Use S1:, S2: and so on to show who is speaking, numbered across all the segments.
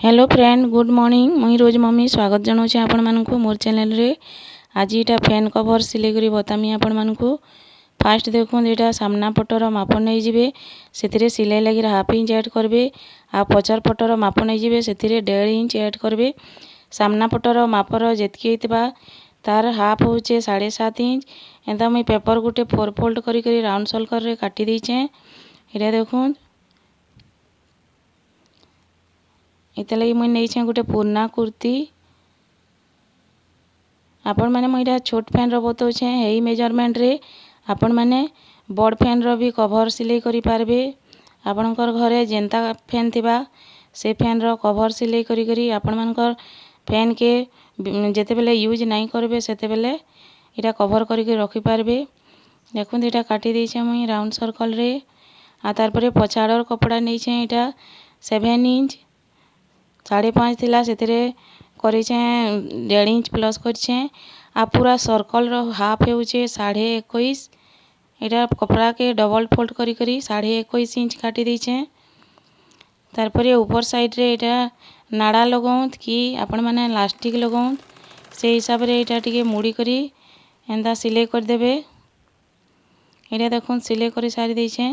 S1: Hello friend good morning मुई रोज mummy स्वागत जनाऊँ आपण मानक मोर चैनल रे। आज यहाँ फैन कवर सिलाई करी बतामी आपण मानक। फास्ट देखुन यहाँ सामना पटर माप नहीं जिवे से सिलाई लगी हाफ इंच ऐड करबे आ पचर पटर माप नहीं जिवे से 1.5 इंच ऐड करबे। सामना पटर मापर जेतकी होइतबा तार हाफ होचे 7.5 इंच। एंता मुई पेपर गुटे 4 फोल्ड करी राउंड सर्कल रे काटी देइछे। इटा देखुन इते लगी मुई नहीं गोटे पुराना कुर्ती आपण मैंने मुझे छोट फैन रो बताऊे यही मेजरमेंट रे आपण मैंने बड़ फैन रो भी कवर सिलाई करि पारबे। आपणकर घरे जेंता फैन थिबा से फैन रो कवर सिलाई करी आपण मानकर फैन के जेते बेले यूज नहीं करबे सेते बेले इटा कवर करी रखि पारबे। देखुन इटा काटी देइछे मुई राउंड सर्कल रे आ तार परे पछाड़र कपड़ा नहींछे इटा 7 इंच 5.5 थिला सेतिरे करिछे 1.5 इंच प्लस करछे आ पूरा सर्कल रो हाफ होचे 21.5। इटा कपड़ा के डबल फोल्ड करी 21.5 इंच काटी देइछे। तार परे ऊपर साइड रे इटा नाड़ा लगाउत कि आपण माने लास्टिक लगाउत से हिसाब रे इटा टिके मुड़ी करी एंदा सिलाई कर देबे। इटा देखुन सिलाई करी सारी देइछे।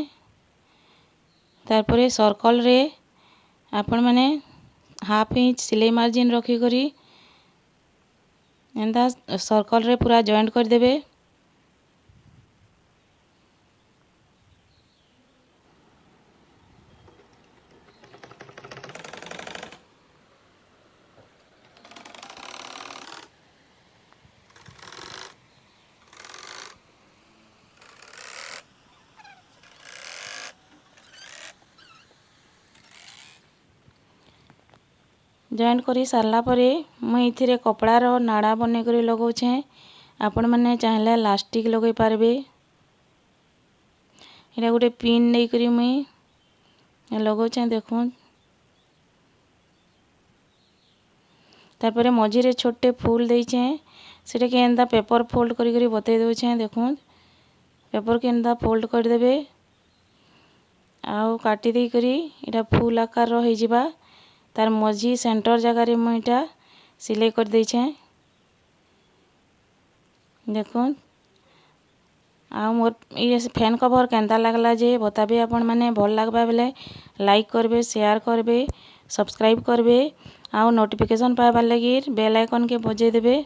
S1: तार परे सर्कल रे आपण माने हाफ इंच सिलाई मार्जिन रखी करी एंदा सर्कल रे पूरा जॉइंट कर देबे। जॉइंट करी सारला परे मुई इथिरे कपड़ार नाड़ा बने करी लगाउछे। आपण माने चाहले लास्टिक लगई पारबे। इटा गोटे पिन नहीं करी मुई लगाउछे देखुन। तारपरे मझी रे छोटे फूल देइछे सेटा के एंदा पेपर फोल्ड करी बतई दोछे। देखुन पेपर के एंदा फोल्ड कर देबे आउ काटी दे करी इटा फूल आकार रो हो जिबा। तार मझी सेंटर जगह रे मुई इटा सिलाई कर देइछे। देखुन आ मोर ये फैन कवर केंता लागला जे बताबे आपण माने भल लागबा बेले लाइक करबे शेयर करबे सब्सक्राइब करबे आ नोटिफिकेशन पाइबार लगी बेल आइकन के बजे देबे।